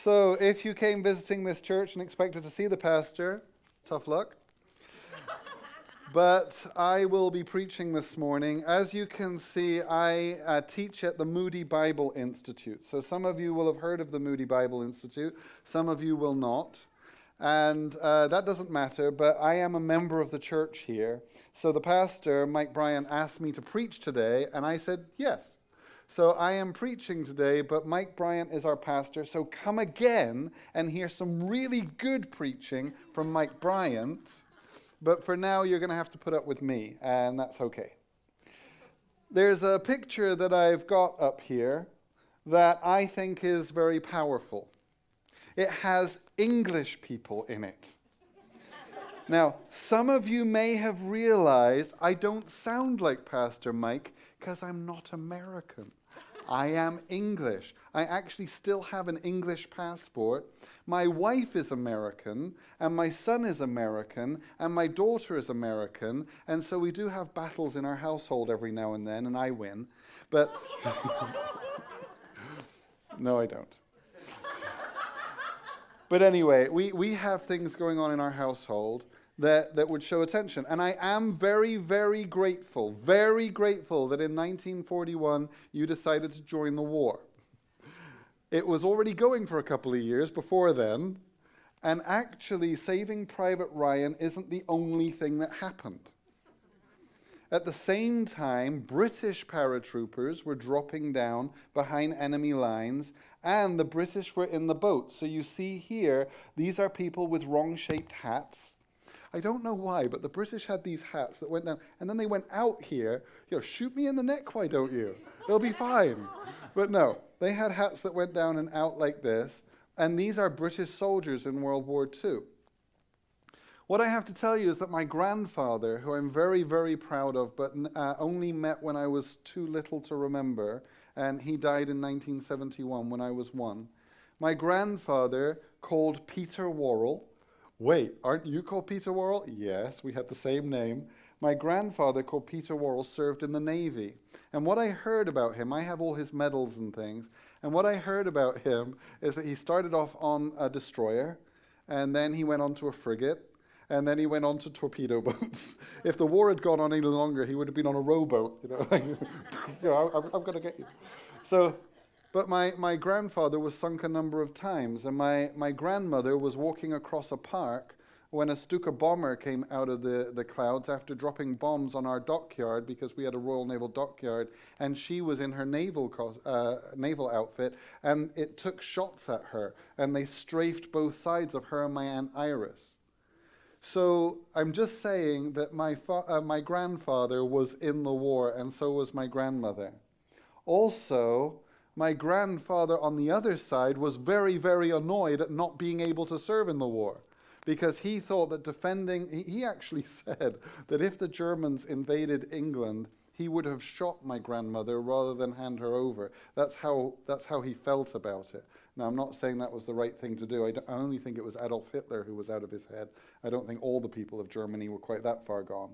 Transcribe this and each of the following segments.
So if you came visiting this church and expected to see the pastor, tough luck. But I will be preaching this morning. As you can see, I teach at the Moody Bible Institute. So some of you will have heard of the Moody Bible Institute. Some of you will not. And that doesn't matter, but I am a member of the church here. So the pastor, Mike Bryant, asked me to preach today, and I said yes. So I am preaching today, but Mike Bryant is our pastor. So come again and hear some really good preaching from Mike Bryant. But for now, you're going to have to put up with me, and that's okay. There's a picture that I've got up here that I think is very powerful. It has English people in it. Now, some of you may have realized I don't sound like Pastor Mike because I'm not American. I am English. I actually still have an English passport. My wife is American, and my son is American, and my daughter is American, and so we do have battles in our household every now and then, and I win. But no, I don't. But anyway, we have things going on in our household that would show attention. And I am very, very grateful that in 1941 you decided to join the war. It was already going for a couple of years before then, and actually Saving Private Ryan isn't the only thing that happened. At the same time, British paratroopers were dropping down behind enemy lines, and the British were in the boat. So you see here, these are people with wrong-shaped hats. I don't know why, but the British had these hats that went down, and then they went out here. Shoot me in the neck, why don't you? It'll be fine. But no, they had hats that went down and out like this, and these are British soldiers in World War II. What I have to tell you is that my grandfather, who I'm very, very proud of, but only met when I was too little to remember, and he died in 1971 when I was 1. My grandfather called Peter Worrall. Wait, aren't you called Peter Worrall? Yes, we had the same name. My grandfather, called Peter Worrall, served in the Navy. And what I heard about him, I have all his medals and things, and what I heard about him is that he started off on a destroyer, and then he went on to a frigate, and then he went on to torpedo boats. If the war had gone on any longer, he would have been on a rowboat. I'm going to get you. But my grandfather was sunk a number of times, and my grandmother was walking across a park when a Stuka bomber came out of the clouds after dropping bombs on our dockyard, because we had a Royal Naval dockyard, and she was in her naval outfit, and it took shots at her, and they strafed both sides of her and my Aunt Iris. So I'm just saying that my grandfather was in the war, and so was my grandmother. Also, my grandfather on the other side was very, very annoyed at not being able to serve in the war, because he thought that he actually said that if the Germans invaded England, he would have shot my grandmother rather than hand her over. That's how he felt about it. Now, I'm not saying that was the right thing to do. I only think it was Adolf Hitler who was out of his head. I don't think all the people of Germany were quite that far gone.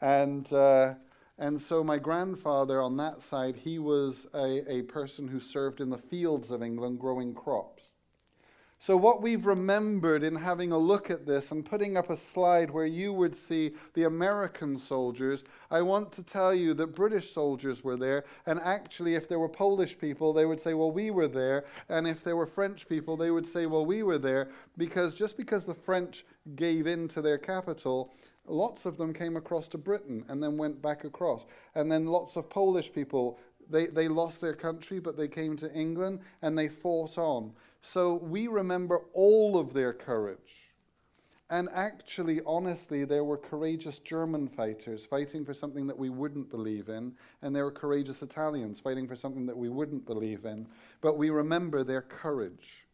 And so my grandfather on that side, he was a person who served in the fields of England growing crops. So what we've remembered in having a look at this and putting up a slide where you would see the American soldiers, I want to tell you that British soldiers were there, and actually if there were Polish people, they would say, well, we were there, and if there were French people, they would say, well, we were there, because just because the French gave in to their capital, lots of them came across to Britain and then went back across. And then lots of Polish people, they lost their country, but they came to England and they fought on. So we remember all of their courage. And actually, honestly, there were courageous German fighters fighting for something that we wouldn't believe in, and there were courageous Italians fighting for something that we wouldn't believe in. But we remember their courage.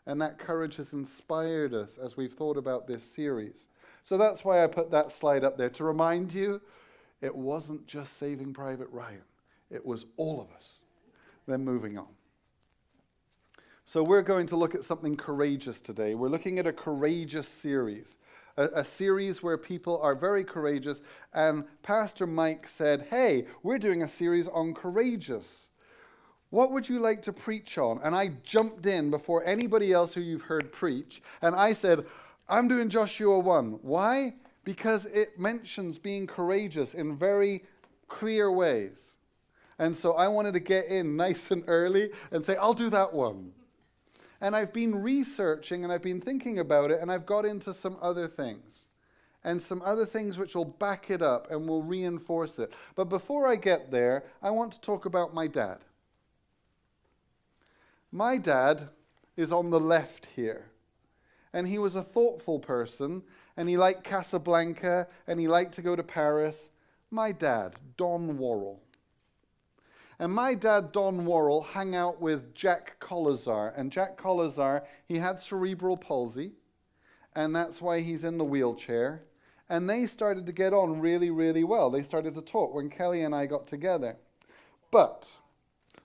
And that courage has inspired us as we've thought about this series. So that's why I put that slide up there, to remind you, it wasn't just Saving Private Ryan. It was all of us. Then moving on. So we're going to look at something courageous today. We're looking at a courageous series, a series where people are very courageous. And Pastor Mike said, hey, we're doing a series on courageous. What would you like to preach on? And I jumped in before anybody else who you've heard preach, and I said, I'm doing Joshua 1. Why? Because it mentions being courageous in very clear ways. And so I wanted to get in nice and early and say, I'll do that one. And I've been researching and I've been thinking about it, and I've got into some other things. And some other things which will back it up and will reinforce it. But before I get there, I want to talk about my dad. My dad is on the left here. And he was a thoughtful person, and he liked Casablanca, and he liked to go to Paris. My dad, Don Worrall. And my dad, Don Worrall, hung out with Jack Collazar. And Jack Collazar, he had cerebral palsy, and that's why he's in the wheelchair. And they started to get on really, really well. They started to talk when Kelly and I got together. But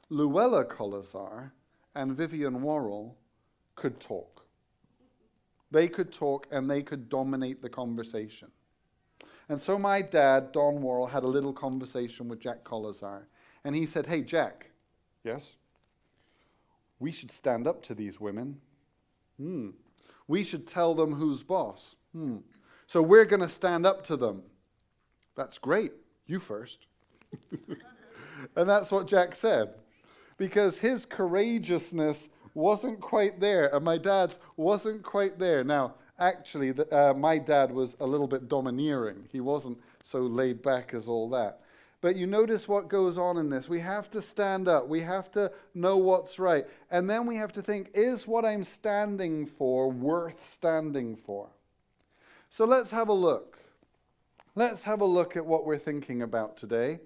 Luella Collazar and Vivian Worrall could talk. They could talk, and they could dominate the conversation. And so my dad, Don Worrall, had a little conversation with Jack Collazar. And he said, hey, Jack. Yes? We should stand up to these women. We should tell them who's boss. So we're going to stand up to them. That's great. You first. And that's what Jack said. Because his courageousness wasn't quite there, and my dad's wasn't quite there. Now, actually, my dad was a little bit domineering. He wasn't so laid back as all that. But you notice what goes on in this. We have to stand up. We have to know what's right. And then we have to think, is what I'm standing for worth standing for? So let's have a look. Let's have a look at what we're thinking about today.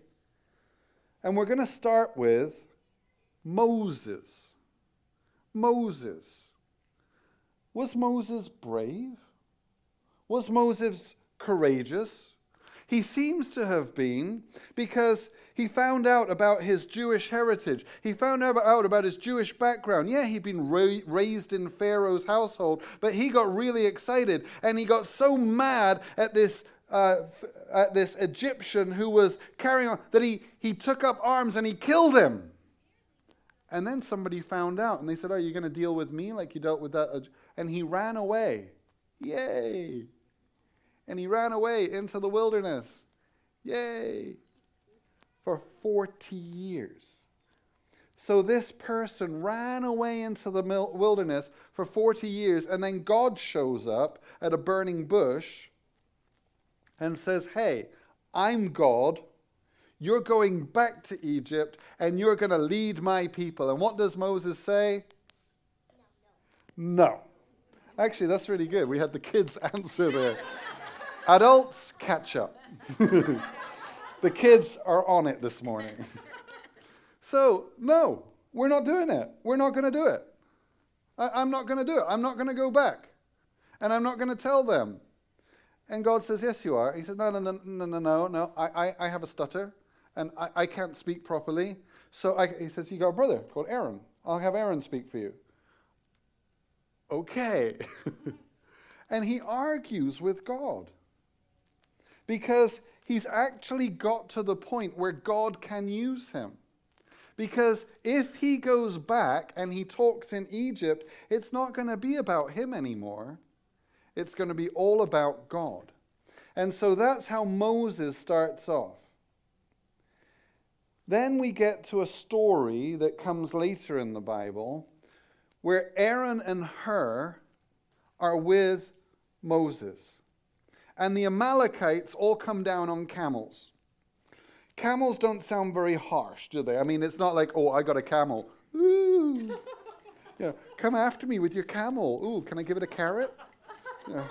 And we're going to start with Moses. Moses. Was Moses brave? Was Moses courageous? He seems to have been, because he found out about his Jewish heritage. He found out about his Jewish background. Yeah, he'd been raised in Pharaoh's household, but he got really excited, and he got so mad at this Egyptian who was carrying on that he took up arms and he killed him. And then somebody found out, and they said, "Oh, you're going to deal with me like you dealt with that?" And he ran away. Yay! And he ran away into the wilderness. Yay! For 40 years. So this person ran away into the wilderness for 40 years, and then God shows up at a burning bush and says, "Hey, I'm God. You're going back to Egypt, and you're going to lead my people." And what does Moses say? No. Actually, that's really good. We had the kids answer there. Adults, catch up. The kids are on it this morning. So, no, we're not doing it. We're not going to do it. I'm not going to do it. I'm not going to go back. And I'm not going to tell them. And God says, "Yes, you are." He says, No. I have a stutter, and I can't speak properly. So he says, "You got a brother called Aaron. I'll have Aaron speak for you." Okay. And he argues with God. Because he's actually got to the point where God can use him. Because if he goes back and he talks in Egypt, it's not going to be about him anymore. It's going to be all about God. And so that's how Moses starts off. Then we get to a story that comes later in the Bible where Aaron and Hur are with Moses. And the Amalekites all come down on camels. Camels don't sound very harsh, do they? I mean, it's not like, "Oh, I got a camel. Ooh. Come after me with your camel. Ooh, can I give it a carrot?" Yeah.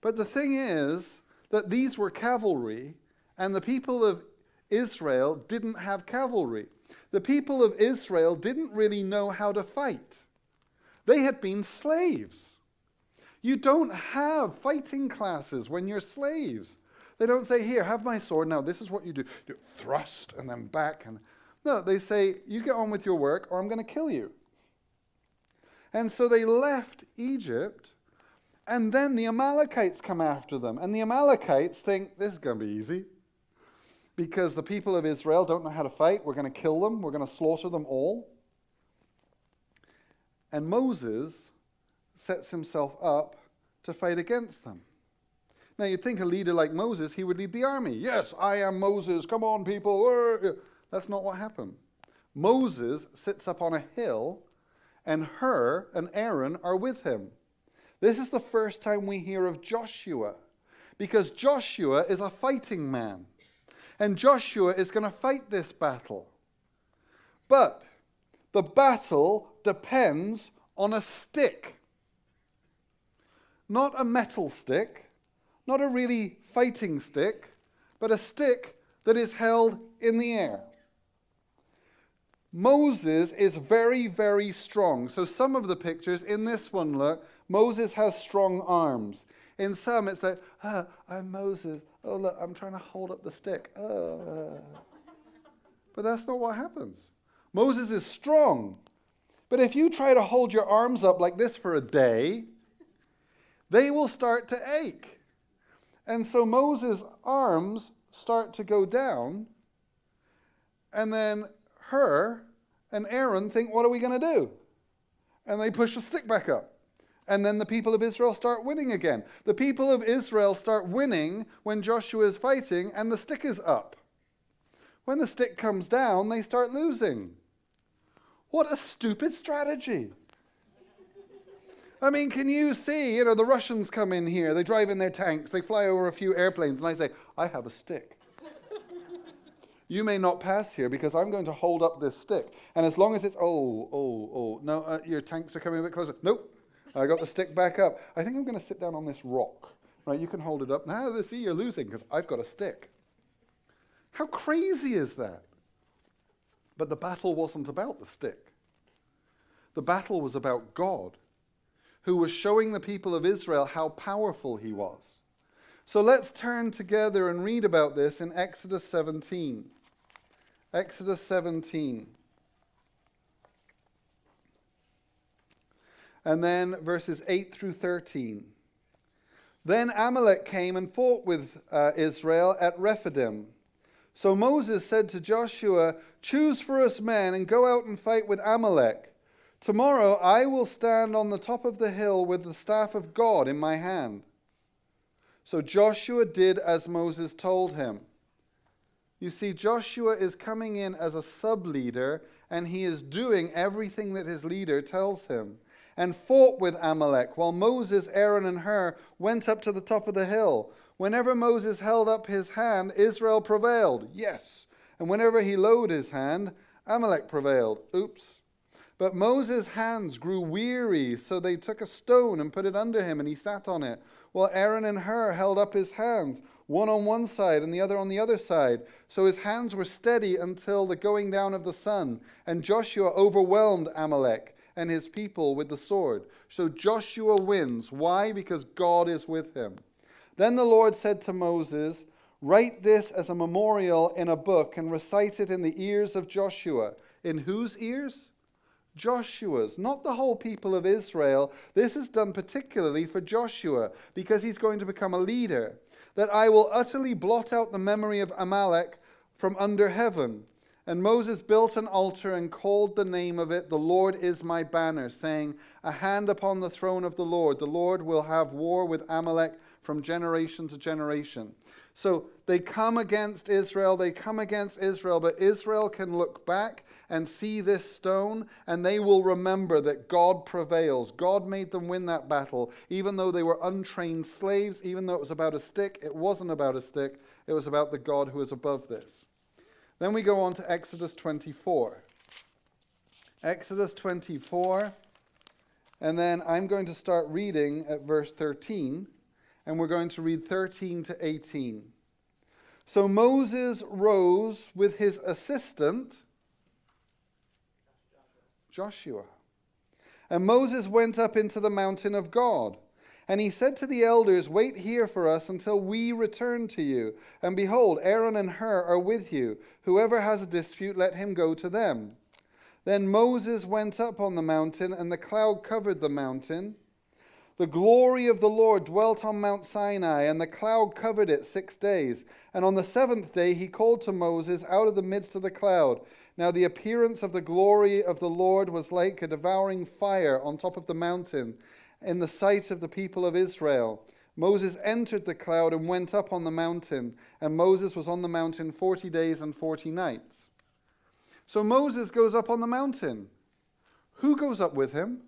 But the thing is that these were cavalry, and the people of Israel didn't have cavalry. The people of Israel didn't really know how to fight. They had been slaves. You don't have fighting classes when you're slaves. They don't say, "Here, have my sword. Now, this is what you do. You thrust and then back." No, they say, "You get on with your work or I'm going to kill you." And so they left Egypt, and then the Amalekites come after them. And the Amalekites think, "This is going to be easy. because the people of Israel don't know how to fight. We're going to kill them. We're going to slaughter them all. And Moses sets himself up to fight against them. Now, you'd think a leader like Moses, he would lead the army. Yes, I am Moses. Come on, people. That's not what happened. Moses sits up on a hill, and Hur and Aaron are with him. This is the first time we hear of Joshua, because Joshua is a fighting man. And Joshua is going to fight this battle. But the battle depends on a stick. Not a metal stick, not a really fighting stick, but a stick that is held in the air. Moses is very, very strong. So some of the pictures, in this one, look, Moses has strong arms. In some, it's like, I'm Moses. Oh, look, I'm trying to hold up the stick. But that's not what happens. Moses is strong. But if you try to hold your arms up like this for a day, they will start to ache. And so Moses' arms start to go down, and then Hur and Aaron think, what are we going to do? And they push the stick back up. And then the people of Israel start winning again. The people of Israel start winning when Joshua is fighting and the stick is up. When the stick comes down, they start losing. What a stupid strategy. I mean, can you see, the Russians come in here, they drive in their tanks, they fly over a few airplanes, and I say, I have a stick. You may not pass here because I'm going to hold up this stick. And as long as it's, no, your tanks are coming a bit closer. Nope. I got the stick back up. I think I'm going to sit down on this rock. Right, you can hold it up. Now, see, you're losing because I've got a stick. How crazy is that? But the battle wasn't about the stick. The battle was about God, who was showing the people of Israel how powerful he was. So let's turn together and read about this in Exodus 17. Exodus 17. And then verses 8 through 13. Then Amalek came and fought with Israel at Rephidim. So Moses said to Joshua, choose for us men and go out and fight with Amalek. Tomorrow I will stand on the top of the hill with the staff of God in my hand. So Joshua did as Moses told him. You see, Joshua is coming in as a sub-leader, and he is doing everything that his leader tells him, and fought with Amalek, while Moses, Aaron, and Hur went up to the top of the hill. Whenever Moses held up his hand, Israel prevailed. Yes. And whenever he lowered his hand, Amalek prevailed. Oops. But Moses' hands grew weary, so they took a stone and put it under him, and he sat on it, while Aaron and Hur held up his hands, one on one side and the other on the other side. So his hands were steady until the going down of the sun, and Joshua overwhelmed Amalek and his people with the sword. So Joshua wins. Why? Because God is with him. Then the Lord said to Moses, write this as a memorial in a book and recite it in the ears of Joshua. In whose ears? Joshua's, not the whole people of Israel. This is done particularly for Joshua because he's going to become a leader. That I will utterly blot out the memory of Amalek from under heaven. And Moses built an altar and called the name of it, the Lord is my banner, saying, a hand upon the throne of the Lord will have war with Amalek from generation to generation. So they come against Israel, but Israel can look back and see this stone, and they will remember that God prevails. God made them win that battle, even though they were untrained slaves, even though it was about a stick. It wasn't about a stick. It was about the God who is above this. Then we go on to Exodus 24. Exodus 24, and then I'm going to start reading at verse 13, and we're going to read 13 to 18. So Moses rose with his assistant, Joshua. And Moses went up into the mountain of God. And he said to the elders, wait here for us until we return to you. And behold, Aaron and Hur are with you. Whoever has a dispute, let him go to them. Then Moses went up on the mountain, and the cloud covered the mountain. The glory of the Lord dwelt on Mount Sinai, and the cloud covered it 6 days. And on the 7th day he called to Moses out of the midst of the cloud. Now the appearance of the glory of the Lord was like a devouring fire on top of the mountain, in the sight of the people of Israel. Moses entered the cloud and went up on the mountain, and Moses was on the mountain 40 days and 40 nights. So Moses goes up on the mountain. Who goes up with him?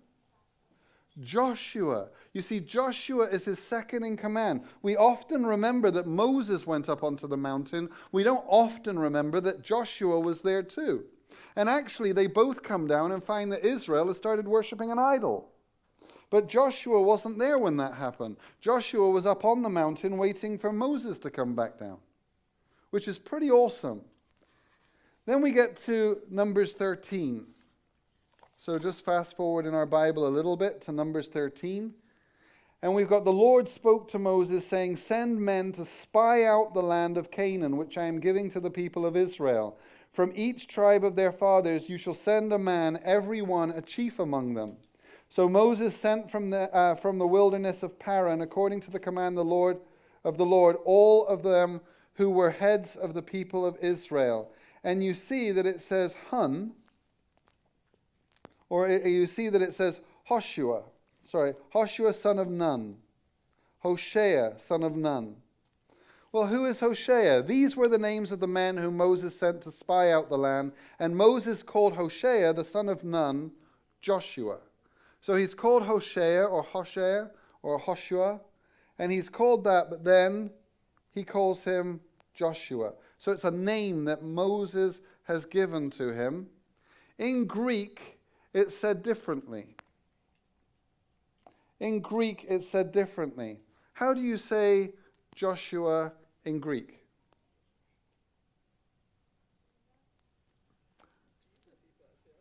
Joshua. You see, Joshua is his second in command. We often remember that Moses went up onto the mountain. We don't often remember that Joshua was there too. And actually, they both come down and find that Israel has started worshiping an idol. But Joshua wasn't there when that happened. Joshua was up on the mountain waiting for Moses to come back down, which is pretty awesome. Then we get to Numbers 13. So just fast forward in our Bible a little bit to Numbers 13. And we've got the Lord spoke to Moses saying, "Send men to spy out the land of Canaan, which I am giving to the people of Israel. From each tribe of their fathers you shall send a man, every one a chief among them." So Moses sent from the wilderness of Paran, according to the command of the Lord, all of them who were heads of the people of Israel. And you see that it says Hun, or you see that it says Hoshua son of Nun, Hoshea son of Nun. Well, who is Hoshea? These were the names of the men whom Moses sent to spy out the land, and Moses called Hoshea the son of Nun Joshua. So he's called Hoshea or Hoshua, and he's called that, but then he calls him Joshua. So it's a name that Moses has given to him. In Greek, it's said differently. How do you say Joshua in Greek?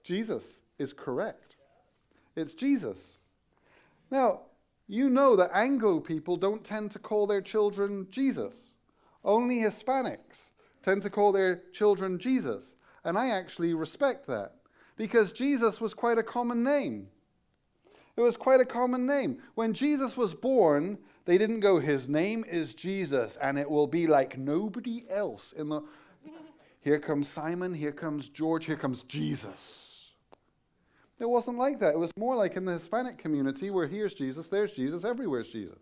Jesus is correct. It's Jesus. Now, you know that Anglo people don't tend to call their children Jesus. Only Hispanics tend to call their children Jesus. And I actually respect that, because Jesus was quite a common name. It was quite a common name. When Jesus was born, they didn't go, "His name is Jesus, and it will be like nobody else in the..." Here comes Simon, here comes George, here comes Jesus. It wasn't like that. It was more like in the Hispanic community, where here's Jesus, there's Jesus, everywhere's Jesus.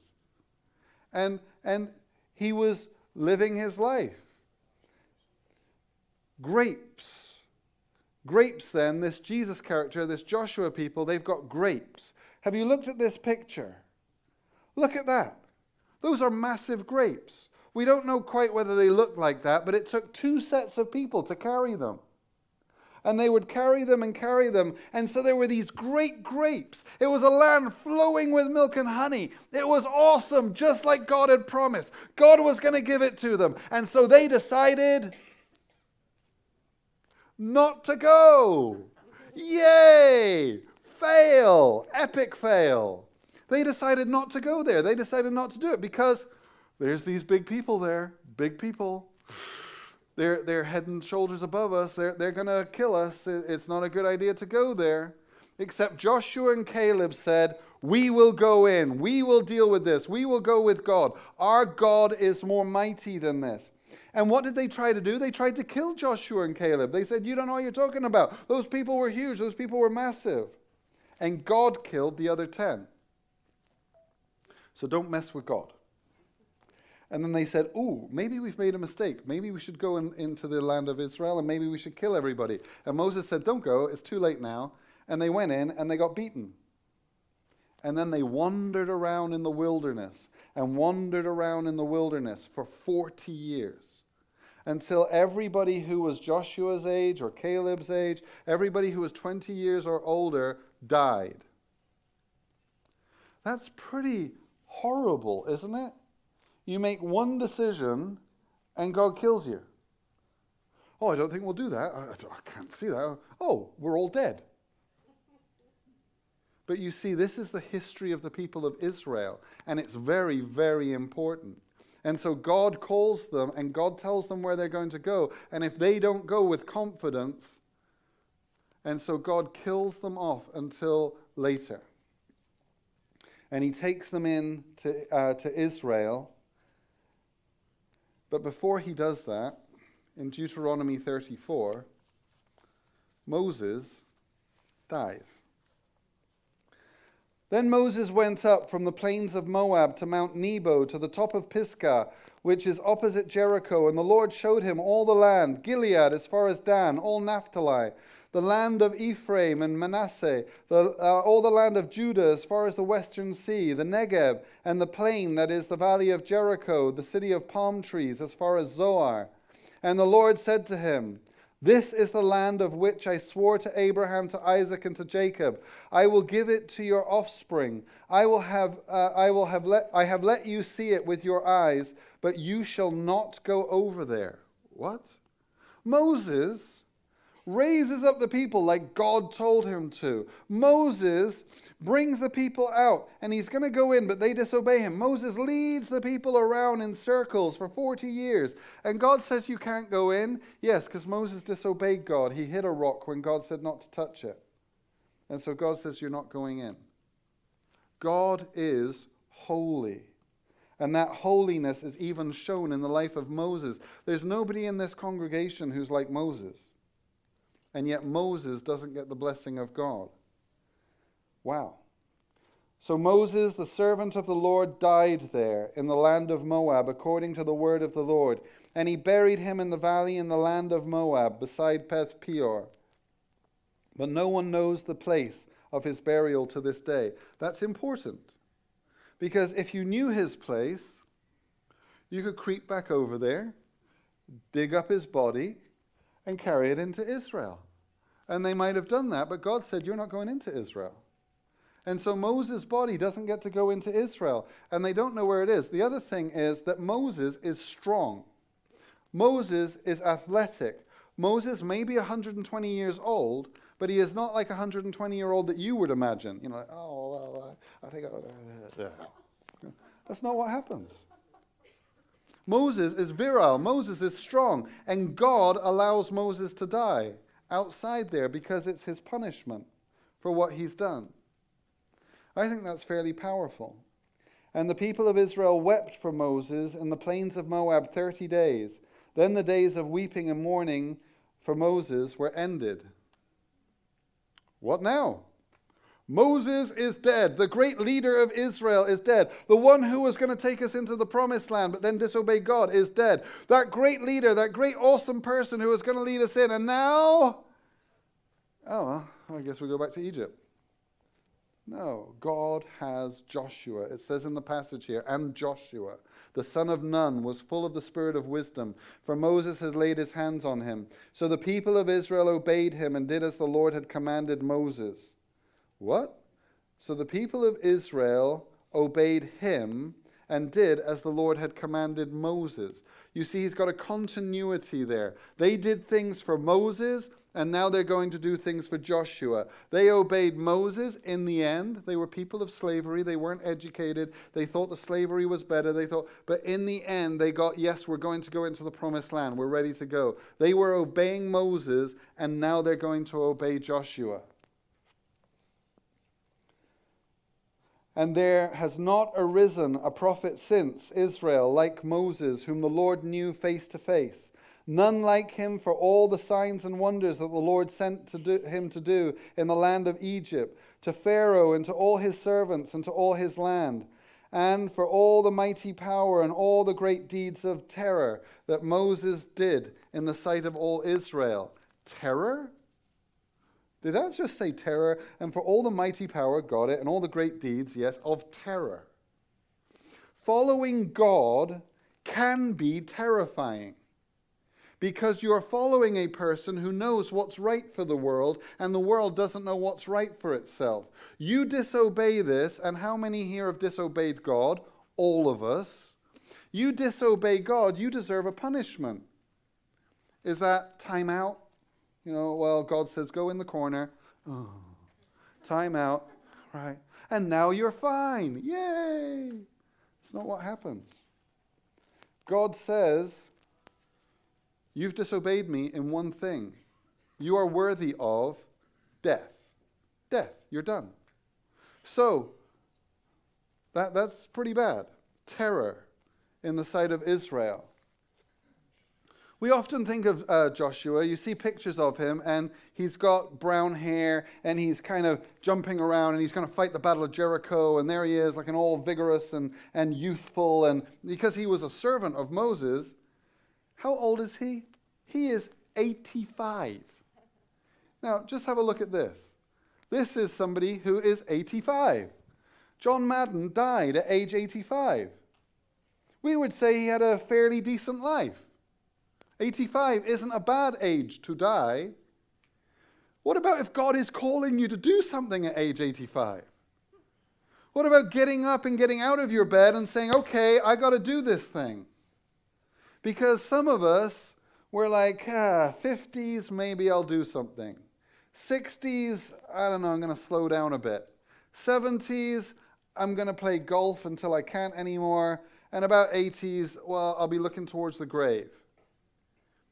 And he was living his life. Grapes, then, this Jesus character, this Joshua people, they've got grapes. Have you looked at this picture? Look at that. Those are massive grapes. We don't know quite whether they look like that, but it took 2 sets of people to carry them. And they would carry them, and so there were these great grapes. It was a land flowing with milk and honey. It was awesome, just like God had promised. God was going to give it to them. And so they decided not to go. Yay! Fail! Epic fail. They decided not to go there. They decided not to do it because there's these big people there. Big people. They're head and shoulders above us. They're going to kill us. It's not a good idea to go there. Except Joshua and Caleb said, "We will go in. We will deal with this. We will go with God. Our God is more mighty than this." And what did they try to do? They tried to kill Joshua and Caleb. They said, "You don't know what you're talking about. Those people were huge. Those people were massive." And God killed the other 10. So don't mess with God. And then they said, "Ooh, maybe we've made a mistake. Maybe we should go into the land of Israel, and maybe we should kill everybody." And Moses said, "Don't go. It's too late now." And they went in, and they got beaten. And then they wandered around in the wilderness, for 40 years, until everybody who was Joshua's age or Caleb's age, everybody who was 20 years or older, died. That's pretty horrible, isn't it? You make one decision and God kills you. "Oh, I don't think we'll do that. I can't see that. Oh, we're all dead." But you see, this is the history of the people of Israel, and it's very, very important. And so God calls them, and God tells them where they're going to go. And if they don't go with confidence, and so God kills them off until later. And he takes them in to Israel. But before he does that, in Deuteronomy 34, Moses dies. Then Moses went up from the plains of Moab to Mount Nebo, to the top of Pisgah, which is opposite Jericho. And the Lord showed him all the land, Gilead as far as Dan, all Naphtali, the land of Ephraim and Manasseh, all the land of Judah as far as the western sea, the Negeb, and the plain that is the valley of Jericho, the city of palm trees as far as Zoar. And the Lord said to him, this is the land of which I swore to Abraham, to Isaac, and to Jacob. I will give it to your offspring. I have let you see it with your eyes, but you shall not go over there. What? Moses raises up the people like God told him to. Moses brings the people out, and he's going to go in, but they disobey him. Moses leads the people around in circles for 40 years, and God says you can't go in. Yes, because Moses disobeyed God. He hit a rock when God said not to touch it. And so God says you're not going in. God is holy. And that holiness is even shown in the life of Moses. There's nobody in this congregation who's like Moses. And yet Moses doesn't get the blessing of God. Wow. So Moses, the servant of the Lord, died there in the land of Moab, according to the word of the Lord. And he buried him in the valley in the land of Moab, beside Beth Peor. But no one knows the place of his burial to this day. That's important. Because if you knew his place, you could creep back over there, dig up his body, and carry it into Israel. And they might have done that, but God said, you're not going into Israel. And so Moses' body doesn't get to go into Israel, and they don't know where it is. The other thing is that Moses is strong. Moses is athletic. Moses may be 120 years old, but he is not like a 120-year-old that you would imagine. You know, like, oh, well, I think... That's not what happens. Moses is virile. Moses is strong. And God allows Moses to die outside there because it's his punishment for what he's done. I think that's fairly powerful. And the people of Israel wept for Moses in the plains of Moab 30 days. Then the days of weeping and mourning for Moses were ended. What now? Moses is dead. The great leader of Israel is dead. The one who was going to take us into the promised land but then disobeyed God is dead. That great leader, that great awesome person who was going to lead us in. And now, well, I guess we go back to Egypt. No, God has Joshua. It says in the passage here, and Joshua, the son of Nun, was full of the spirit of wisdom, for Moses had laid his hands on him. So the people of Israel obeyed him and did as the Lord had commanded Moses. What? So the people of Israel obeyed him and did as the Lord had commanded Moses. You see, he's got a continuity there. They did things for Moses, and now they're going to do things for Joshua. They obeyed Moses in the end. They were people of slavery. They weren't educated. They thought the slavery was better. But in the end, they got, yes, we're going to go into the promised land. We're ready to go. They were obeying Moses, and now they're going to obey Joshua. And there has not arisen a prophet since Israel like Moses, whom the Lord knew face to face. None like him for all the signs and wonders that the Lord sent him to do in the land of Egypt, to Pharaoh and to all his servants and to all his land, and for all the mighty power and all the great deeds of terror that Moses did in the sight of all Israel. Terror? Did that just say terror? And for all the mighty power, got it, and all the great deeds, yes, of terror. Following God can be terrifying because you're following a person who knows what's right for the world, and the world doesn't know what's right for itself. You disobey this, and how many here have disobeyed God? All of us. You disobey God, you deserve a punishment. Is that time out? You know, well, God says, go in the corner. Oh, time out. Right. And now you're fine. Yay. It's not what happens. God says, you've disobeyed me in one thing. You are worthy of death. Death. You're done. So, That's pretty bad. Terror in the sight of Israel. We often think of Joshua. You see pictures of him, and he's got brown hair, and he's kind of jumping around, and he's going to fight the Battle of Jericho, and there he is, like an all vigorous and youthful, and because he was a servant of Moses. How old is he? He is 85. Now, just have a look at this. This is somebody who is 85. John Madden died at age 85. We would say he had a fairly decent life. 85 isn't a bad age to die. What about if God is calling you to do something at age 85? What about getting up and getting out of your bed and saying, okay, I got to do this thing? Because some of us, we're like, 50s, maybe I'll do something. 60s, I don't know, I'm going to slow down a bit. 70s, I'm going to play golf until I can't anymore. And about 80s, well, I'll be looking towards the grave.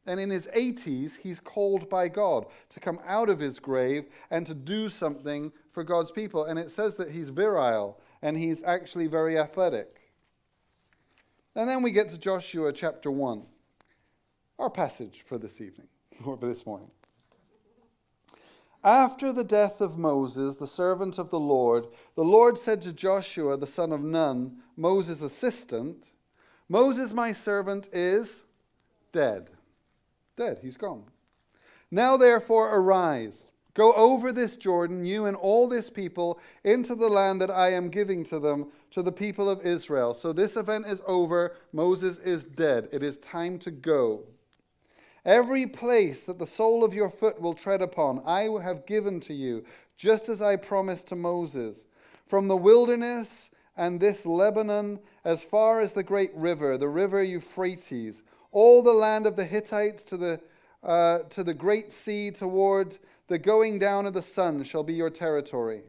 And in his 80s, he's called by God to come out of his grave and to do something for God's people. And it says that he's virile and he's actually very athletic. And then we get to Joshua chapter 1, our passage for this evening, or for this morning. After the death of Moses, the servant of the Lord said to Joshua, the son of Nun, Moses' assistant, Moses, my servant, is dead. Dead, he's gone. Now therefore arise, go over this Jordan, you and all this people, into the land that I am giving to them, to the people of Israel. So this event is over. Moses is dead. It is time to go. Every place that the sole of your foot will tread upon, I have given to you, just as I promised to Moses. From the wilderness and this Lebanon, as far as the great river, the river Euphrates, all the land of the Hittites to the great sea toward the going down of the sun shall be your territory.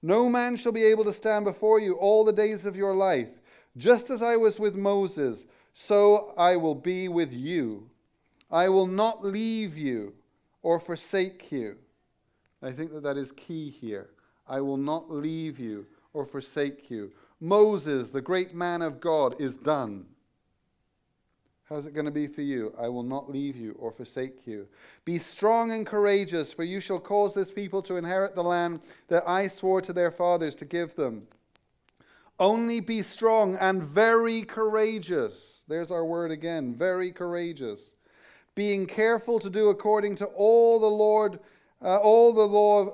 No man shall be able to stand before you all the days of your life. Just as I was with Moses, so I will be with you. I will not leave you or forsake you. I think that is key here. I will not leave you or forsake you. Moses, the great man of God, is done. How's it going to be for you? I will not leave you or forsake you. Be strong and courageous, for you shall cause this people to inherit the land that I swore to their fathers to give them. Only be strong and very courageous. There's our word again, very courageous. Being careful to do according to all the law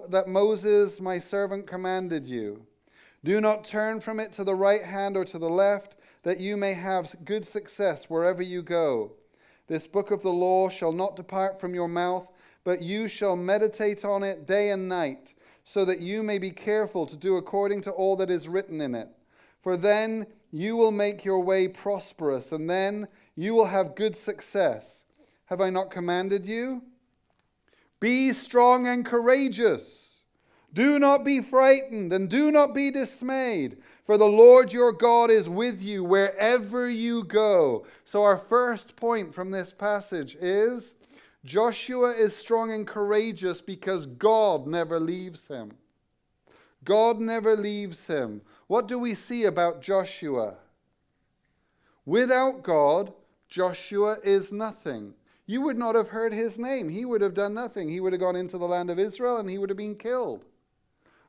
that Moses, my servant, commanded you. Do not turn from it to the right hand or to the left, that you may have good success wherever you go. This book of the law shall not depart from your mouth, but you shall meditate on it day and night, so that you may be careful to do according to all that is written in it. For then you will make your way prosperous, and then you will have good success. Have I not commanded you? Be strong and courageous. Do not be frightened, and do not be dismayed. For the Lord your God is with you wherever you go. So our first point from this passage is Joshua is strong and courageous because God never leaves him. God never leaves him. What do we see about Joshua? Without God, Joshua is nothing. You would not have heard his name. He would have done nothing. He would have gone into the land of Israel and he would have been killed.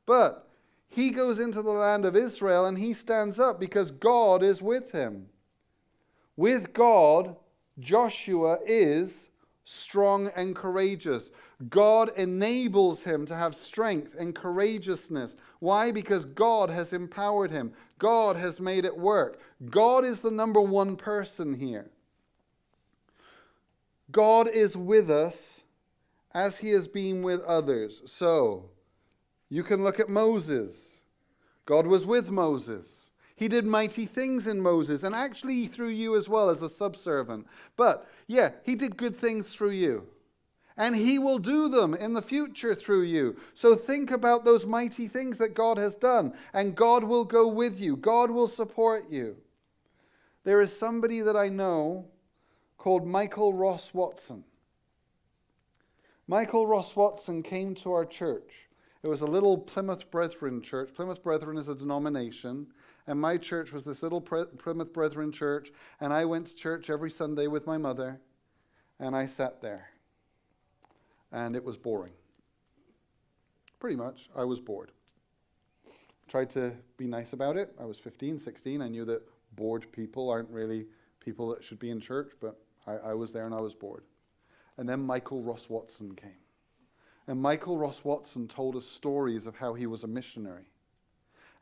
But he goes into the land of Israel and he stands up because God is with him. With God, Joshua is strong and courageous. God enables him to have strength and courageousness. Why? Because God has empowered him. God has made it work. God is the number one person here. God is with us as he has been with others. So, you can look at Moses. God was with Moses. He did mighty things in Moses, and actually through you as well as a subservient. But, yeah, he did good things through you. And he will do them in the future through you. So think about those mighty things that God has done, and God will go with you. God will support you. There is somebody that I know called Michael Ross Watson. Michael Ross Watson came to our church. there was a little Plymouth Brethren church. Plymouth Brethren is a denomination, and my church was this little Plymouth Brethren church, and I went to church every Sunday with my mother, and I sat there, and it was boring. Pretty much, I was bored. Tried to be nice about it. I was 15, 16. I knew that bored people aren't really people that should be in church, but I was there and I was bored. And then Michael Ross Watson came. And Michael Ross Watson told us stories of how he was a missionary.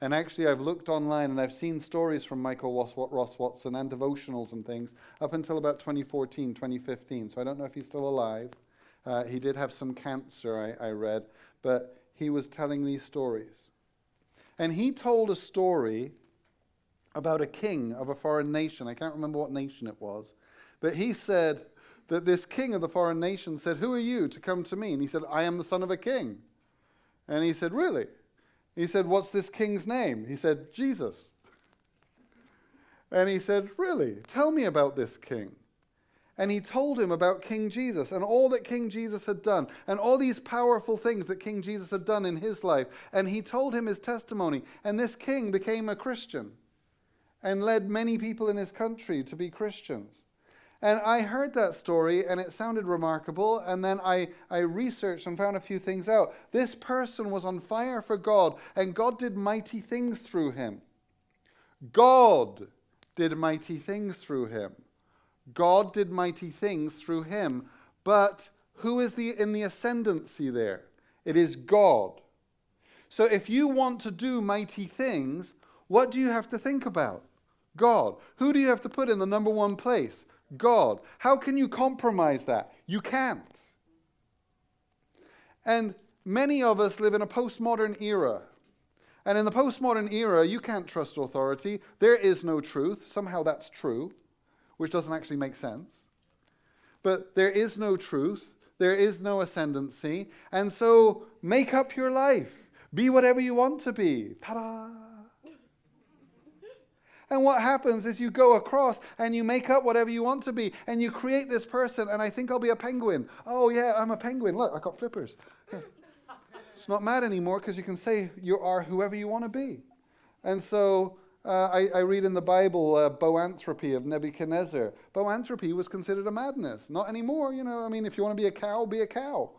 And actually, I've looked online and I've seen stories from Michael Ross Watson and devotionals and things up until about 2014, 2015. So I don't know if he's still alive. He did have some cancer, I read, but he was telling these stories. And he told a story about a king of a foreign nation. I can't remember what nation it was. But he said that this king of the foreign nation said, "Who are you to come to me?" And he said, "I am the son of a king." And he said, "Really?" He said, "What's this king's name?" He said, "Jesus." And he said, "Really? Tell me about this king." And he told him about King Jesus and all that King Jesus had done and all these powerful things that King Jesus had done in his life. And he told him his testimony. And this king became a Christian and led many people in his country to be Christians. And I heard that story, and it sounded remarkable, and then I researched and found a few things out. This person was on fire for God, and God did mighty things through him. God did mighty things through him. God did mighty things through him. But who is in the ascendancy there? It is God. So if you want to do mighty things, what do you have to think about? God. Who do you have to put in the number one place? God. How can you compromise that? You can't. And many of us live in a postmodern era. And in the postmodern era, you can't trust authority. There is no truth. Somehow that's true, which doesn't actually make sense. But there is no truth. There is no ascendancy. And so make up your life. Be whatever you want to be. Ta-da! And what happens is you go across and you make up whatever you want to be and you create this person, and I think I'll be a penguin. Oh yeah, I'm a penguin. Look, I got flippers. Yeah. It's not mad anymore because you can say you are whoever you want to be. And so I read in the Bible Boanthropy of Nebuchadnezzar. Boanthropy was considered a madness. Not anymore, I mean, if you want to be a cow, be a cow.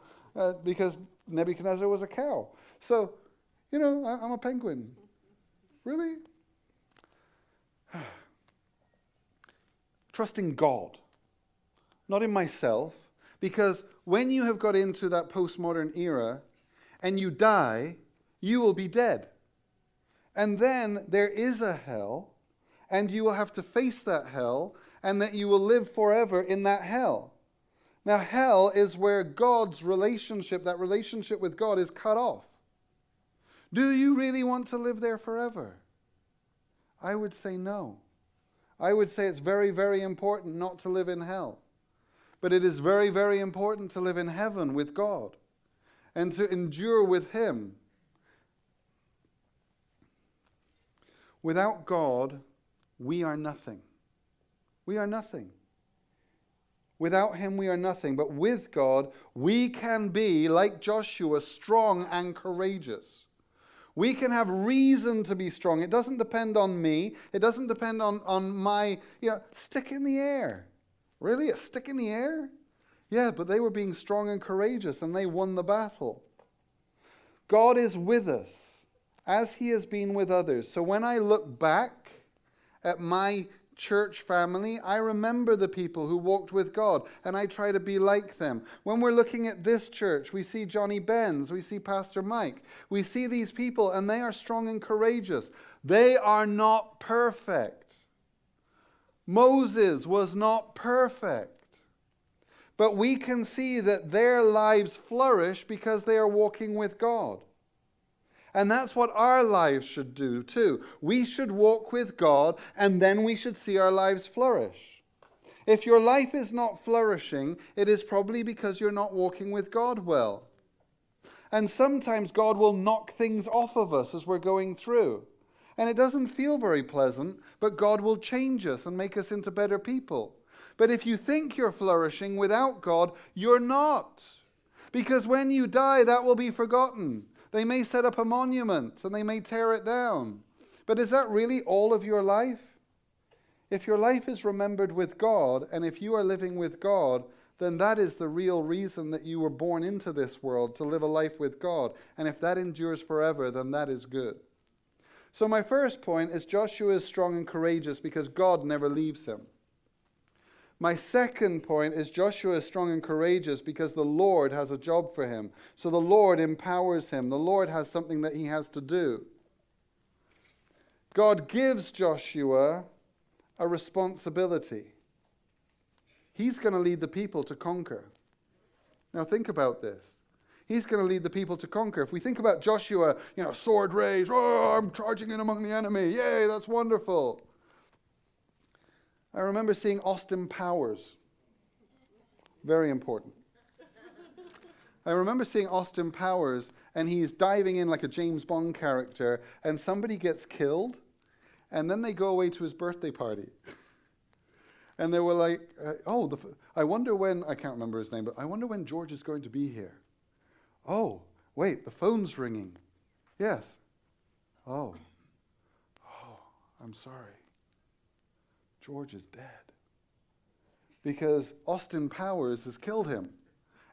Because Nebuchadnezzar was a cow. So, I'm a penguin. Really? Trusting God, not in myself, because when you have got into that postmodern era and you die, you will be dead. And then there is a hell, and you will have to face that hell, and that you will live forever in that hell. Now, hell is where God's relationship, that relationship with God, is cut off. Do you really want to live there forever? I would say no. I would say it's very, very important not to live in hell. But it is very, very important to live in heaven with God and to endure with him. Without God, we are nothing. We are nothing. Without him, we are nothing. But with God, we can be, like Joshua, strong and courageous. We can have reason to be strong. It doesn't depend on me. It doesn't depend on my, stick in the air. Really? A stick in the air? Yeah, but they were being strong and courageous, and they won the battle. God is with us, as he has been with others. So when I look back at my church family, I remember the people who walked with God, and I try to be like them. When we're looking at this church, we see Johnny Benz, we see Pastor Mike. We see these people, and they are strong and courageous. They are not perfect. Moses was not perfect. But we can see that their lives flourish because they are walking with God. And that's what our lives should do too. We should walk with God, and then we should see our lives flourish. If your life is not flourishing, it is probably because you're not walking with God well. And sometimes God will knock things off of us as we're going through. And it doesn't feel very pleasant, but God will change us and make us into better people. But if you think you're flourishing without God, you're not. Because when you die, that will be forgotten. They may set up a monument and they may tear it down. But is that really all of your life? If your life is remembered with God, and if you are living with God, then that is the real reason that you were born into this world, to live a life with God. And if that endures forever, then that is good. So my first point is Joshua is strong and courageous because God never leaves him. My second point is Joshua is strong and courageous because the Lord has a job for him. So the Lord empowers him. The Lord has something that he has to do. God gives Joshua a responsibility. He's going to lead the people to conquer. Now think about this. He's going to lead the people to conquer. If we think about Joshua, sword raised, I'm charging in among the enemy. Yay, that's wonderful. I remember seeing Austin Powers. Very important. I remember seeing Austin Powers, and he's diving in like a James Bond character, and somebody gets killed, and then they go away to his birthday party. And they were like, I wonder when, I can't remember his name, but I wonder when George is going to be here. Oh, wait, the phone's ringing. Yes. Oh, I'm sorry. George is dead. Because Austin Powers has killed him.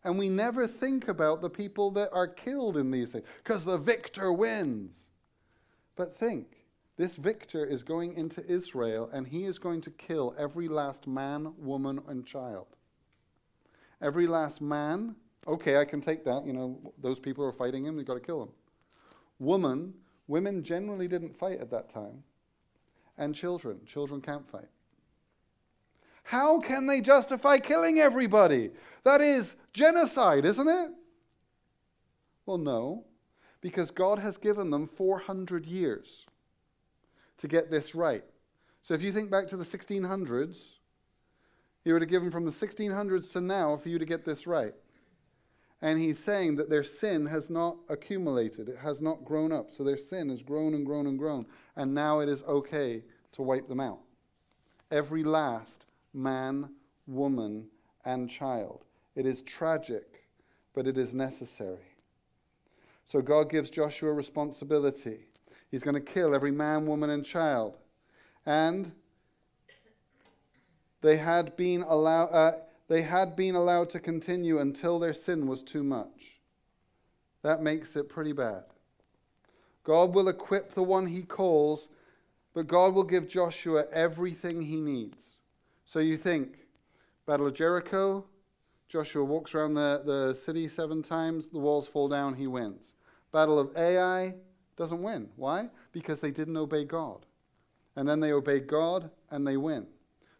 And we never think about the people that are killed in these things, because the victor wins. But think, this victor is going into Israel, and he is going to kill every last man, woman, and child. Every last man, okay, I can take that. Those people are fighting him, they've got to kill him. Women generally didn't fight at that time. And children can't fight. How can they justify killing everybody? That is genocide, isn't it? Well, no, because God has given them 400 years to get this right. So if you think back to the 1600s, he would have given from the 1600s to now for you to get this right. And he's saying that their sin has not accumulated. It has not grown up. So their sin has grown and grown and grown. And now it is okay to wipe them out. Every last man, woman, and child. It is tragic, but it is necessary. So God gives Joshua responsibility. He's going to kill every man, woman, and child. And they had been allowed to continue until their sin was too much. That makes it pretty bad. God will equip the one he calls, but God will give Joshua everything he needs. So you think, Battle of Jericho, Joshua walks around the city 7 times, the walls fall down, he wins. Battle of Ai, doesn't win. Why? Because they didn't obey God. And then they obey God and they win.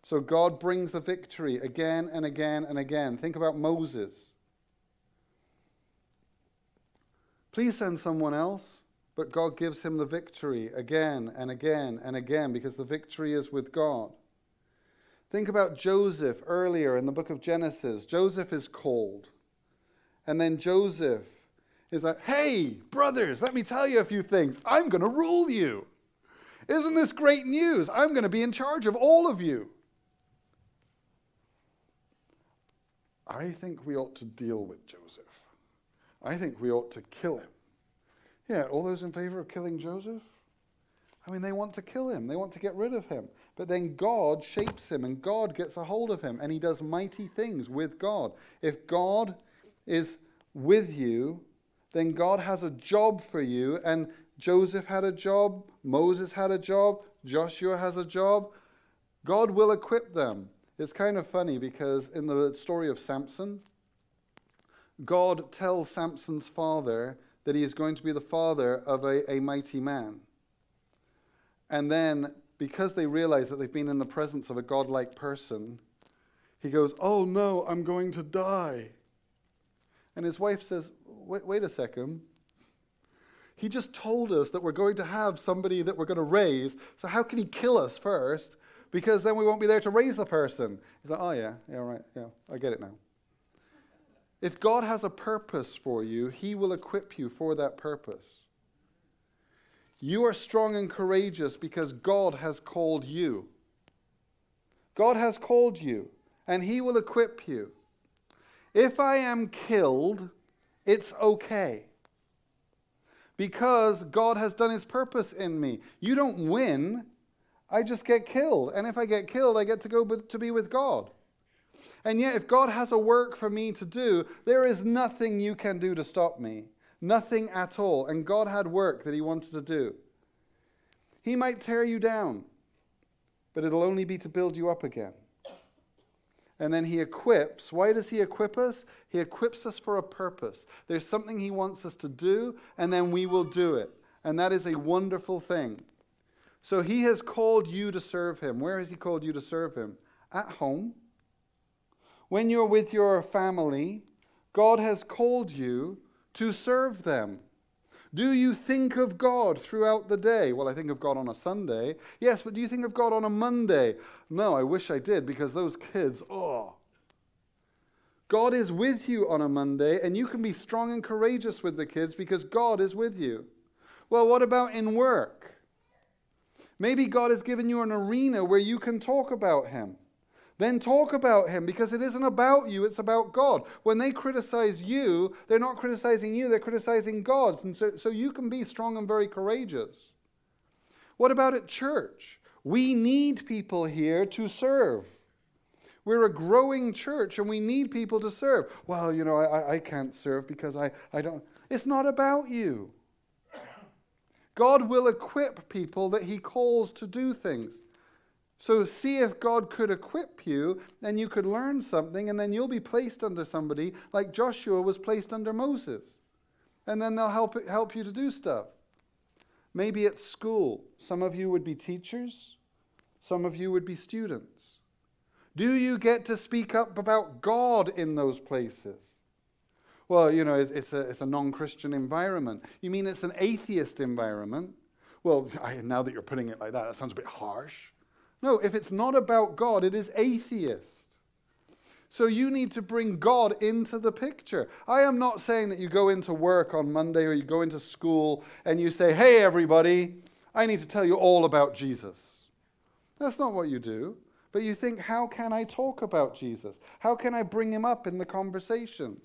So God brings the victory again and again and again. Think about Moses. Please send someone else, but God gives him the victory again and again and again because the victory is with God. Think about Joseph earlier in the book of Genesis. Joseph is called. And then Joseph is like, hey, brothers, let me tell you a few things. I'm going to rule you. Isn't this great news? I'm going to be in charge of all of you. I think we ought to deal with Joseph. I think we ought to kill him. Yeah, all those in favor of killing Joseph? I mean, they want to kill him. They want to get rid of him. But then God shapes him and God gets a hold of him and he does mighty things with God. If God is with you, then God has a job for you. And Joseph had a job. Moses had a job. Joshua has a job. God will equip them. It's kind of funny because in the story of Samson, God tells Samson's father that he is going to be the father of a mighty man. And then, because they realize that they've been in the presence of a godlike person, he goes, oh no, I'm going to die. And his wife says, wait a second. He just told us that we're going to have somebody that we're going to raise, so how can he kill us first? Because then we won't be there to raise the person. He's like, oh yeah, right, yeah, I get it now. If God has a purpose for you, he will equip you for that purpose. You are strong and courageous because God has called you. God has called you, and he will equip you. If I am killed, it's okay. because God has done his purpose in me. You don't win. I just get killed. And if I get killed, I get to go to be with God. And yet, if God has a work for me to do, there is nothing you can do to stop me. Nothing at all. And God had work that he wanted to do. He might tear you down, but it'll only be to build you up again. And then he equips. Why does he equip us? He equips us for a purpose. There's something he wants us to do, and then we will do it. And that is a wonderful thing. So he has called you to serve him. Where has he called you to serve him? At home. When you're with your family, God has called you to serve them. Do you think of God throughout the day? Well, I think of God on a Sunday. Yes, but do you think of God on a Monday? No, I wish I did, because those kids, God is with you on a Monday, and you can be strong and courageous with the kids because God is with you. Well, what about in work? Maybe God has given you an arena where you can talk about him. Then talk about him, because it isn't about you, it's about God. When they criticize you, they're not criticizing you, they're criticizing God. And so you can be strong and very courageous. What about at church? We need people here to serve. We're a growing church and we need people to serve. Well, I can't serve because I don't. It's not about you. God will equip people that he calls to do things. So see if God could equip you, and you could learn something, and then you'll be placed under somebody like Joshua was placed under Moses. And then they'll help you to do stuff. Maybe at school, some of you would be teachers, some of you would be students. Do you get to speak up about God in those places? Well, it's a non-Christian environment. You mean it's an atheist environment? Well, now that you're putting it like that sounds a bit harsh. No, if it's not about God, it is atheist. So you need to bring God into the picture. I am not saying that you go into work on Monday or you go into school and you say, hey, everybody, I need to tell you all about Jesus. That's not what you do. But you think, how can I talk about Jesus? How can I bring him up in the conversations?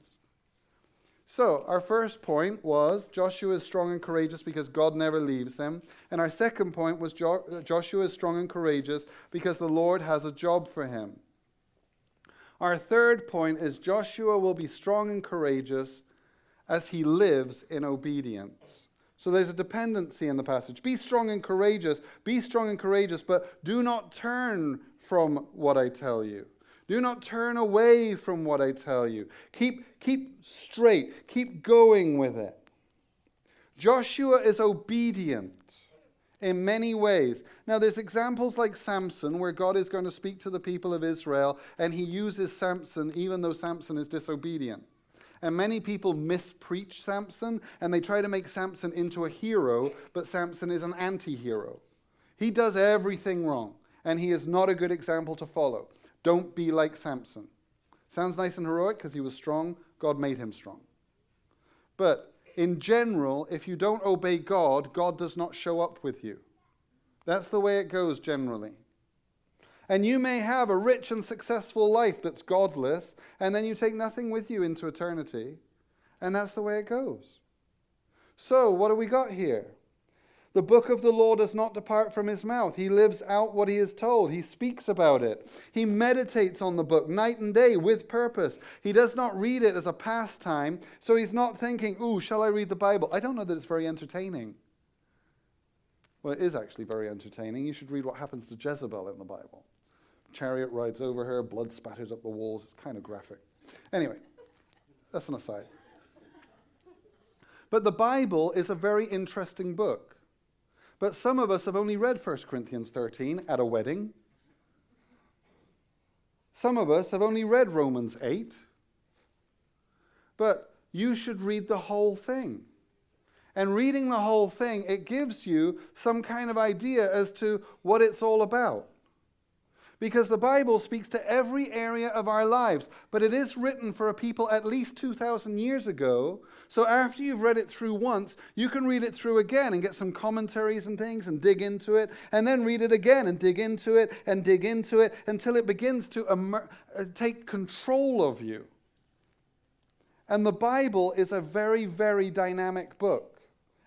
So our first point was Joshua is strong and courageous because God never leaves him. And our second point was Joshua is strong and courageous because the Lord has a job for him. Our third point is Joshua will be strong and courageous as he lives in obedience. So there's a dependency in the passage. Be strong and courageous, but do not turn from what I tell you. Do not turn away from what I tell you. Keep straight. Keep going with it. Joshua is obedient in many ways. Now, there's examples like Samson, where God is going to speak to the people of Israel, and he uses Samson, even though Samson is disobedient. And many people mispreach Samson, and they try to make Samson into a hero, but Samson is an anti-hero. He does everything wrong, and he is not a good example to follow. Don't be like Samson. Sounds nice and heroic because he was strong. God made him strong. But in general, if you don't obey God, God does not show up with you. That's the way it goes generally. And you may have a rich and successful life that's godless, and then you take nothing with you into eternity, and that's the way it goes. So, what do we got here? The book of the law does not depart from his mouth. He lives out what he is told. He speaks about it. He meditates on the book night and day with purpose. He does not read it as a pastime, so he's not thinking, ooh, shall I read the Bible? I don't know that it's very entertaining. Well, it is actually very entertaining. You should read what happens to Jezebel in the Bible. Chariot rides over her, blood spatters up the walls. It's kind of graphic. Anyway, that's an aside. But the Bible is a very interesting book. But some of us have only read 1 Corinthians 13 at a wedding. Some of us have only read Romans 8. But you should read the whole thing. And reading the whole thing, it gives you some kind of idea as to what it's all about. Because the Bible speaks to every area of our lives, but it is written for a people at least 2,000 years ago. So after you've read it through once, you can read it through again and get some commentaries and things and dig into it, and then read it again and dig into it and dig into it until it begins to take control of you. And the Bible is a very, very dynamic book.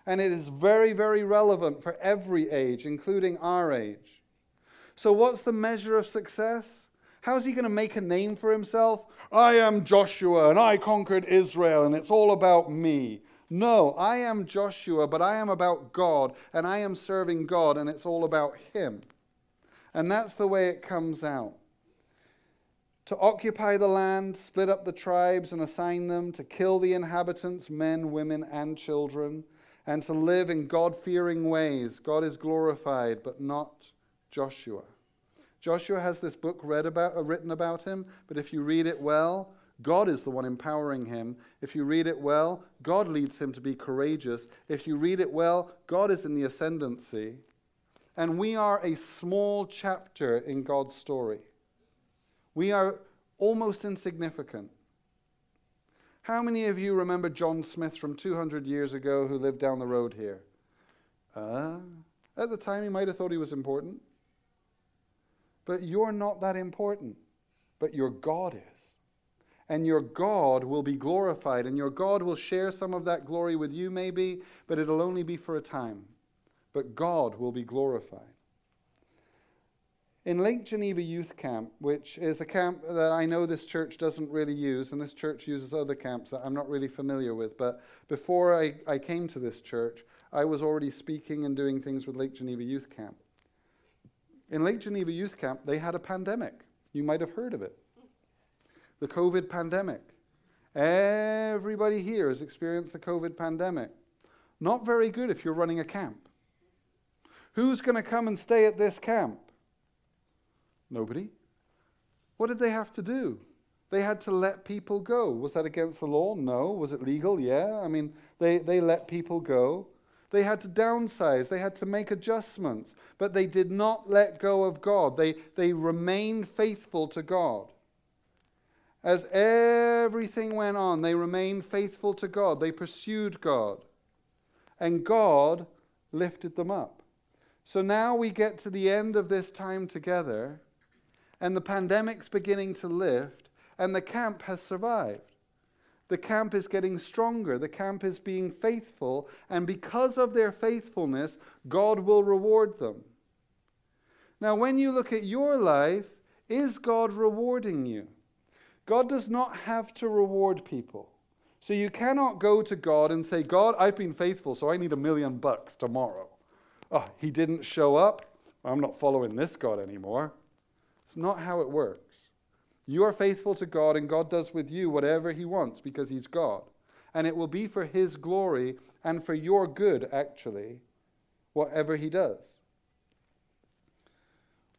And it is very, very relevant for every age, including our age. So what's the measure of success? How's he going to make a name for himself? I am Joshua, and I conquered Israel, and it's all about me. No, I am Joshua, but I am about God, and I am serving God, and it's all about him. And that's the way it comes out. To occupy the land, split up the tribes and assign them, to kill the inhabitants, men, women, and children, and to live in God-fearing ways. God is glorified, but not Joshua. Joshua has this book written about him, but if you read it well, God is the one empowering him. If you read it well, God leads him to be courageous. If you read it well, God is in the ascendancy. And we are a small chapter in God's story. We are almost insignificant. How many of you remember John Smith from 200 years ago who lived down the road here? At the time, he might have thought he was important. But you're not that important. But your God is. And your God will be glorified. And your God will share some of that glory with you maybe, but it'll only be for a time. But God will be glorified. In Lake Geneva Youth Camp, which is a camp that I know this church doesn't really use, and this church uses other camps that I'm not really familiar with, but before I came to this church, I was already speaking and doing things with Lake Geneva Youth Camp. In Lake Geneva Youth Camp, they had a pandemic. You might have heard of it. The COVID pandemic. Everybody here has experienced the COVID pandemic. Not very good if you're running a camp. Who's going to come and stay at this camp? Nobody. What did they have to do? They had to let people go. Was that against the law? No. Was it legal? Yeah. I mean, they let people go. They had to downsize. They had to make adjustments. But they did not let go of God. They remained faithful to God. As everything went on, they remained faithful to God. They pursued God. And God lifted them up. So now we get to the end of this time together, and the pandemic's beginning to lift, and the camp has survived. The camp is getting stronger. The camp is being faithful, and because of their faithfulness, God will reward them. Now, when you look at your life, is God rewarding you? God does not have to reward people. So you cannot go to God and say, God, I've been faithful, so I need $1 million tomorrow. Oh, he didn't show up. I'm not following this God anymore. It's not how it works. You are faithful to God, and God does with you whatever he wants because he's God. And it will be for his glory and for your good, actually, whatever he does.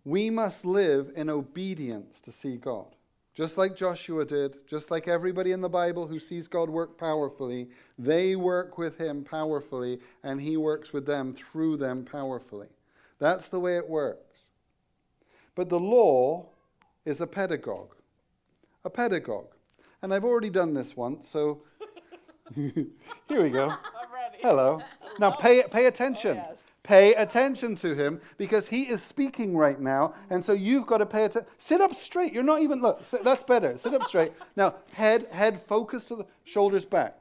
We must live in obedience to see God. Just like Joshua did, just like everybody in the Bible who sees God work powerfully, they work with him powerfully, and he works with them through them powerfully. That's the way it works. But the law is a pedagogue. A pedagogue. And I've already done this once, so here we go. I'm ready. Hello. Now pay attention. Oh, yes. Pay attention to him because he is speaking right now, and so you've got to pay attention. Sit up straight. You're not even, look, that's better. Sit up straight. Now, head focus to the shoulders back,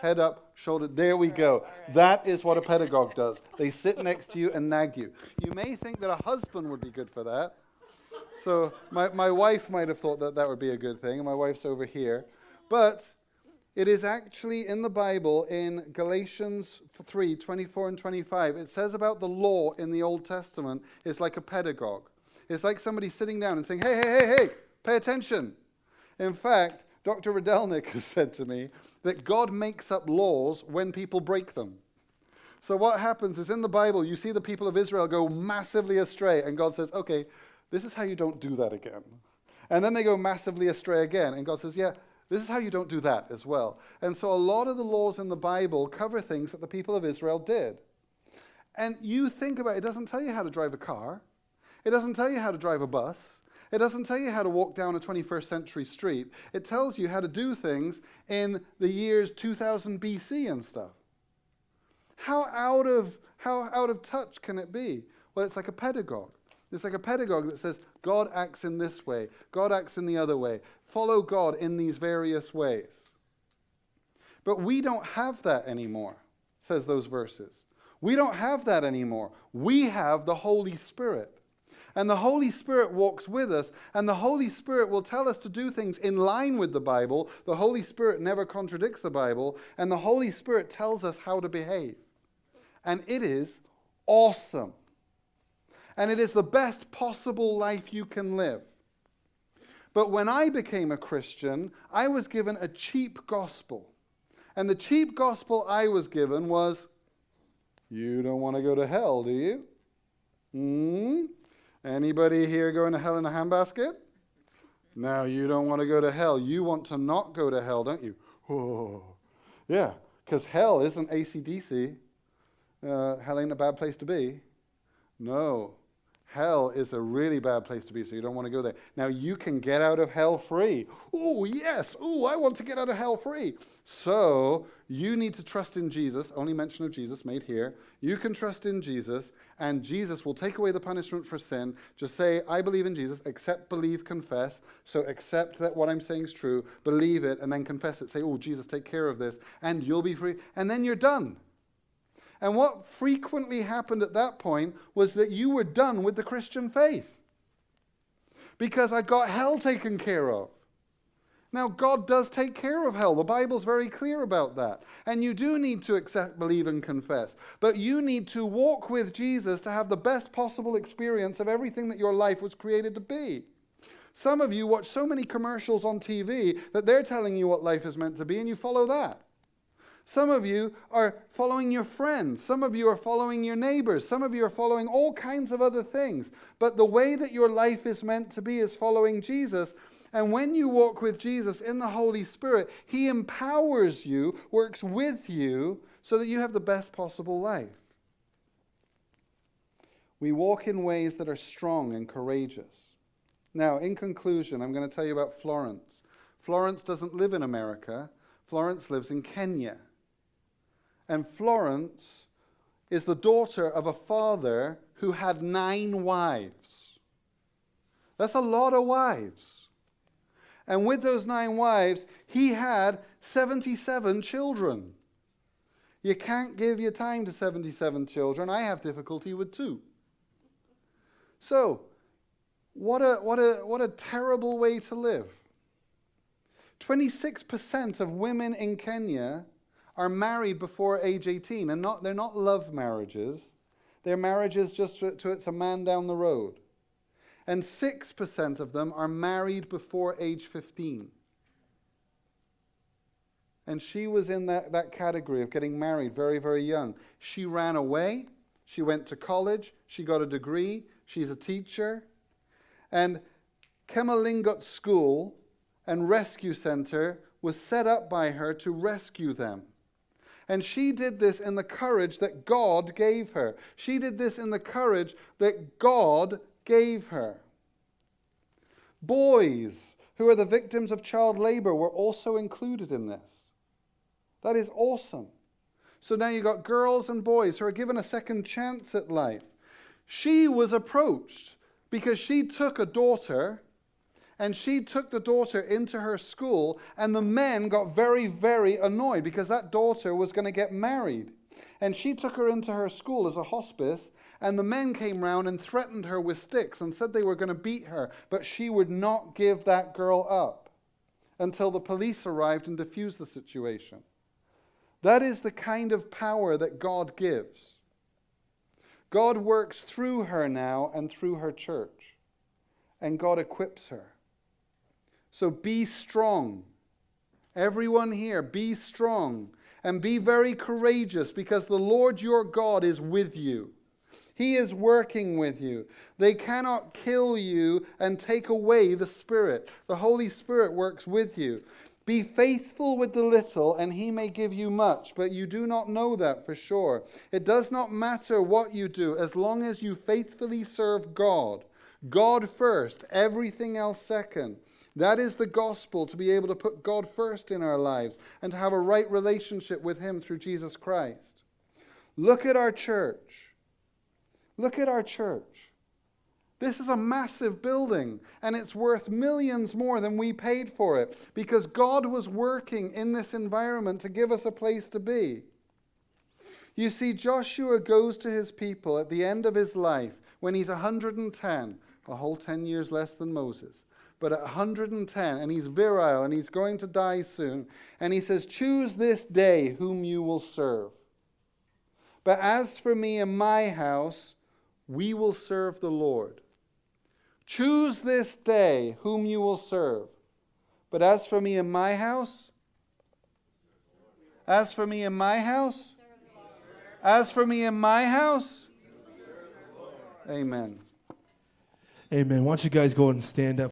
head up, shoulder. There we go. Right. That is what a pedagogue does. They sit next to you and nag you. You may think that a husband would be good for that. So my wife might have thought that would be a good thing, and my wife's over here. But it is actually in the Bible, in Galatians 3, 24 and 25, it says about the law in the Old Testament is like a pedagogue. It's like somebody sitting down and saying, hey, pay attention. In fact, Dr. Radelnik has said to me that God makes up laws when people break them. So what happens is in the Bible, you see the people of Israel go massively astray, and God says, okay, this is how you don't do that again. And then they go massively astray again, and God says, yeah, this is how you don't do that as well. And so a lot of the laws in the Bible cover things that the people of Israel did. And you think about it, it doesn't tell you how to drive a car. It doesn't tell you how to drive a bus. It doesn't tell you how to walk down a 21st century street. It tells you how to do things in the years 2000 BC and stuff. How out of touch can it be? Well, it's like a pedagogue. It's like a pedagogue that says, God acts in this way. God acts in the other way. Follow God in these various ways. But we don't have that anymore. says those verses. We don't have that anymore. We have the Holy Spirit. And the Holy Spirit walks with us, and the Holy Spirit will tell us to do things in line with the Bible. The Holy Spirit never contradicts the Bible, and the Holy Spirit tells us how to behave. And it is awesome. And it is the best possible life you can live. But when I became a Christian, I was given a cheap gospel. And the cheap gospel I was given was, you don't want to go to hell, do you? Anybody here going to hell in a handbasket? No, you don't want to go to hell. You want to not go to hell, don't you? Oh, yeah, because hell isn't AC/DC. Hell ain't a bad place to be. No, hell is a really bad place to be, so you don't want to go there. Now, you can get out of hell free. Oh, yes. Oh, I want to get out of hell free. So, you need to trust in Jesus. Only mention of Jesus made here. You can trust in Jesus, and Jesus will take away the punishment for sin. Just say, I believe in Jesus. Accept, believe, confess. So, accept that what I'm saying is true. Believe it, and then confess it. Say, oh, Jesus, take care of this, and you'll be free. And then you're done. And what frequently happened at that point was that you were done with the Christian faith. Because I got hell taken care of. Now, God does take care of hell. The Bible's very clear about that. And you do need to accept, believe, and confess. But you need to walk with Jesus to have the best possible experience of everything that your life was created to be. Some of you watch so many commercials on TV that they're telling you what life is meant to be, and you follow that. Some of you are following your friends. Some of you are following your neighbors. Some of you are following all kinds of other things. But the way that your life is meant to be is following Jesus. And when you walk with Jesus in the Holy Spirit, He empowers you, works with you, so that you have the best possible life. We walk in ways that are strong and courageous. Now, in conclusion, I'm going to tell you about Florence. Florence doesn't live in America. Florence lives in Kenya. And Florence is the daughter of a father who had 9 wives. That's a lot of wives. And with those 9 wives, he had 77 children. You can't give your time to 77 children. I have difficulty with 2. So, what a terrible way to live. 26% of women in Kenya are married before age 18, and they're not love marriages. They're marriages just to it's a man down the road. And 6% of them are married before age 15. And she was in that category of getting married very, very young. She ran away. She went to college. She got a degree. She's a teacher. And Kemalingot School and Rescue Center was set up by her to rescue them. And she did this in the courage that God gave her. She did this in the courage that God gave her. Boys who are the victims of child labor were also included in this. That is awesome. So now you've got girls and boys who are given a second chance at life. She was approached because she took a daughter, and she took the daughter into her school, and the men got very, very annoyed because that daughter was going to get married. And she took her into her school as a hospice, and the men came round and threatened her with sticks and said they were going to beat her, but she would not give that girl up until the police arrived and diffused the situation. That is the kind of power that God gives. God works through her now and through her church, and God equips her. So be strong. Everyone here, be strong and be very courageous, because the Lord your God is with you. He is working with you. They cannot kill you and take away the Spirit. The Holy Spirit works with you. Be faithful with the little, and He may give you much, but you do not know that for sure. It does not matter what you do, as long as you faithfully serve God. God first, everything else second. That is the gospel, to be able to put God first in our lives and to have a right relationship with Him through Jesus Christ. Look at our church. Look at our church. This is a massive building, and it's worth millions more than we paid for it, because God was working in this environment to give us a place to be. You see, Joshua goes to his people at the end of his life when he's 110, a whole 10 years less than Moses, but at 110, and he's virile, and he's going to die soon, and he says, choose this day whom you will serve. But as for me and my house, we will serve the Lord. Choose this day whom you will serve. But as for me and my house, as for me and my house, as for me and my house, amen. Amen. Why don't you guys go and stand up?